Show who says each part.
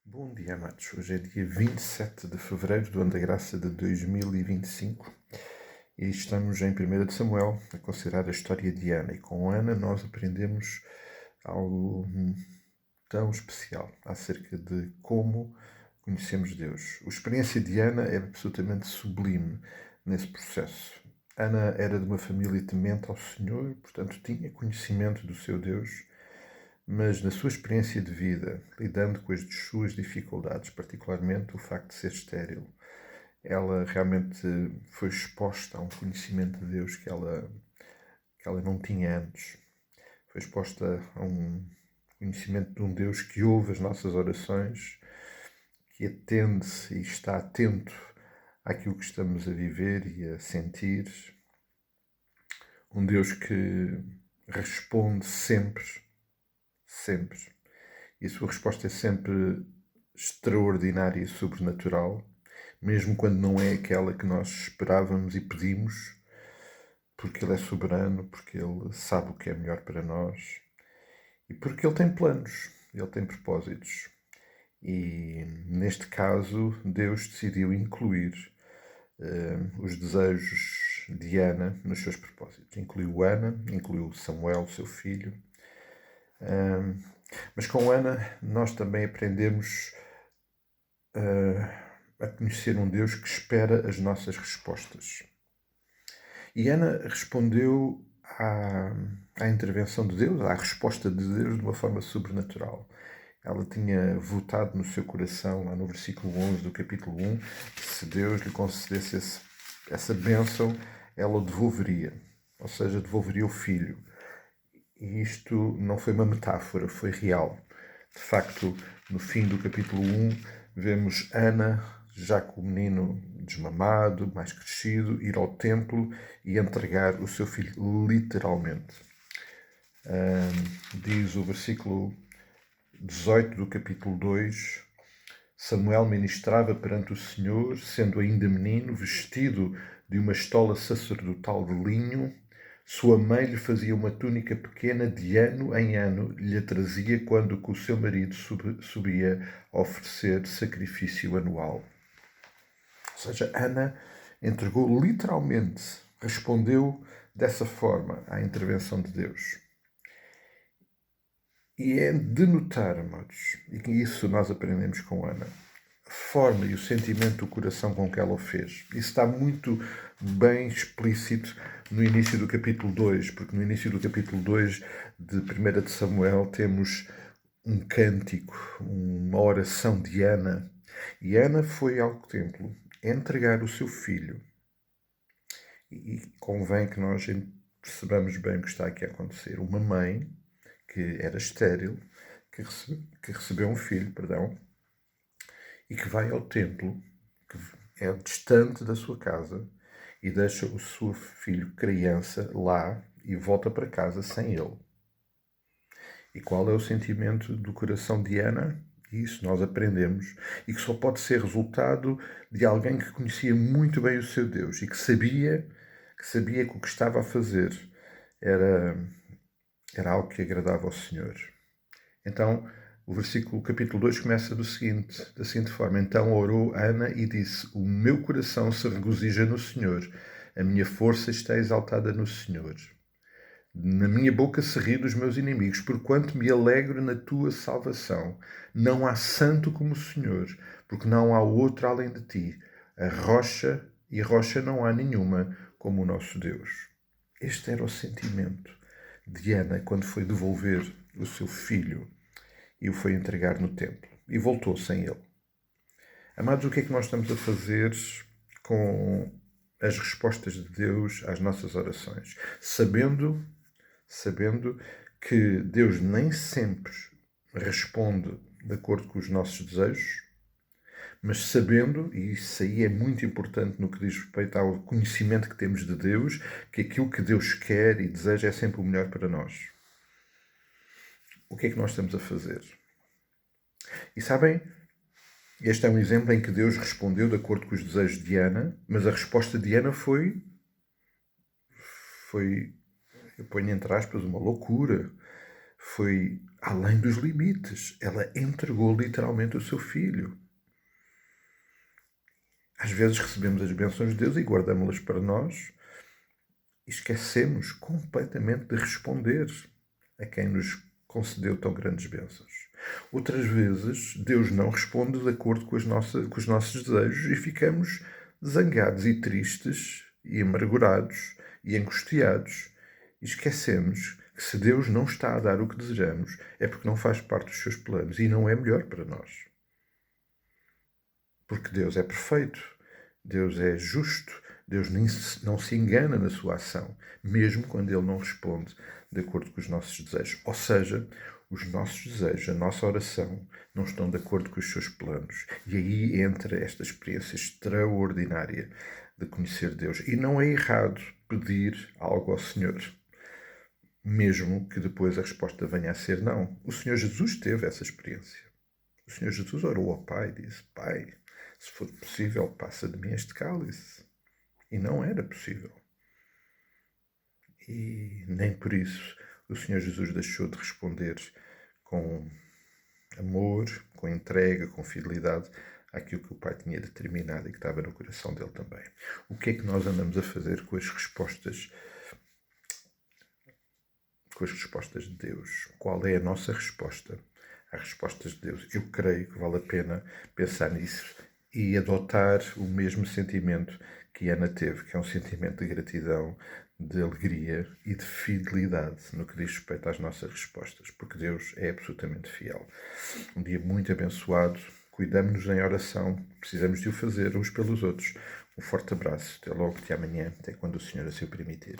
Speaker 1: Bom dia, amados. Hoje é dia 27 de fevereiro do ano da graça de 2025 e estamos em 1 de Samuel a considerar a história de Ana. E com Ana nós aprendemos algo tão especial acerca de como conhecemos Deus. A experiência de Ana é absolutamente sublime nesse processo. Ana era de uma família temente ao Senhor, portanto tinha conhecimento do seu Deus, mas na sua experiência de vida, lidando com as suas dificuldades, particularmente o facto de ser estéril, ela realmente foi exposta a um conhecimento de Deus que ela não tinha antes. Foi exposta a um conhecimento de um Deus que ouve as nossas orações, que atende e está atento àquilo que estamos a viver e a sentir. Um Deus que responde sempre, sempre. E a sua resposta é sempre extraordinária e sobrenatural, mesmo quando não é aquela que nós esperávamos e pedimos, porque Ele é soberano, porque Ele sabe o que é melhor para nós e porque Ele tem planos, Ele tem propósitos. E neste caso, Deus decidiu incluir os desejos de Ana nos seus propósitos. Incluiu Ana, incluiu Samuel, seu filho. Mas com Ana nós também aprendemos a conhecer um Deus que espera as nossas respostas. E Ana respondeu à intervenção de Deus, à resposta de Deus, de uma forma sobrenatural. Ela tinha votado no seu coração, lá no versículo 11 do capítulo 1, que se Deus lhe concedesse essa bênção, ela o devolveria. Ou seja, devolveria o filho. E isto não foi uma metáfora, foi real. De facto, no fim do capítulo 1, vemos Ana, já com o menino desmamado, mais crescido, ir ao templo e entregar o seu filho literalmente. Diz o versículo 18 do capítulo 2: Samuel ministrava perante o Senhor, sendo ainda menino, vestido de uma estola sacerdotal de linho. Sua mãe lhe fazia uma túnica pequena, de ano em ano lhe trazia quando com o seu marido subia a oferecer sacrifício anual. Ou seja, Ana entregou literalmente, respondeu dessa forma à intervenção de Deus. E é de notar, amados, e que isso nós aprendemos com Ana, a forma e o sentimento do coração com que ela o fez. Isso está muito bem explícito no início do capítulo 2, porque no início do capítulo 2 de 1 de Samuel temos um cântico, uma oração de Ana. E Ana foi ao templo entregar o seu filho. E convém que nós percebamos bem o que está aqui a acontecer. Uma mãe que era estéril, que recebeu um filho, e que vai ao templo, que é distante da sua casa, e deixa o seu filho criança lá e volta para casa sem ele. E qual é o sentimento do coração de Ana? Isso nós aprendemos, e que só pode ser resultado de alguém que conhecia muito bem o seu Deus e que sabia que o que estava a fazer era algo que agradava ao Senhor. Então, o capítulo 2 começa da seguinte forma: Então orou Ana e disse: O meu coração se regozija no Senhor, a minha força está exaltada no Senhor. Na minha boca se ri dos meus inimigos, porquanto me alegro na tua salvação. Não há santo como o Senhor, porque não há outro além de ti. A rocha e rocha não há nenhuma como o nosso Deus. Este era o sentimento de Ana quando foi devolver o seu filho e o foi entregar no templo. E voltou sem ele. Amados, o que é que nós estamos a fazer com as respostas de Deus às nossas orações? Sabendo que Deus nem sempre responde de acordo com os nossos desejos, mas sabendo, e isso aí é muito importante no que diz respeito ao conhecimento que temos de Deus, que aquilo que Deus quer e deseja é sempre o melhor para nós. O que é que nós estamos a fazer? E sabem, este é um exemplo em que Deus respondeu de acordo com os desejos de Ana, mas a resposta de Ana foi, eu ponho entre aspas, uma loucura. foi além dos limites. Ela entregou literalmente o seu filho. Às vezes recebemos as bênçãos de Deus e guardamos-las para nós e esquecemos completamente de responder a quem nos concedeu tão grandes bênçãos. Outras vezes, Deus não responde de acordo com os nossos desejos e ficamos zangados e tristes e amargurados e angustiados. E esquecemos que se Deus não está a dar o que desejamos, é porque não faz parte dos seus planos e não é melhor para nós. Porque Deus é perfeito, Deus é justo, Deus não se engana na sua ação, mesmo quando Ele não responde de acordo com os nossos desejos. Ou seja, os nossos desejos, a nossa oração, não estão de acordo com os seus planos. E aí entra esta experiência extraordinária de conhecer Deus. E não é errado pedir algo ao Senhor, mesmo que depois a resposta venha a ser não. O Senhor Jesus teve essa experiência. O Senhor Jesus orou ao Pai e disse: Pai, se for possível, passa de mim este cálice. E não era possível. E nem por isso o Senhor Jesus deixou de responder com amor, com entrega, com fidelidade àquilo que o Pai tinha determinado e que estava no coração dele também. O que é que nós andamos a fazer com as respostas de Deus? Qual é a nossa resposta às respostas de Deus? Eu creio que vale a pena pensar nisso e adotar o mesmo sentimento que Ana teve, que é um sentimento de gratidão, de alegria e de fidelidade no que diz respeito às nossas respostas, porque Deus é absolutamente fiel. Um dia muito abençoado, cuidamos-nos em oração, precisamos de o fazer uns pelos outros. Um forte abraço, até logo, até amanhã, até quando o Senhor assim o permitir.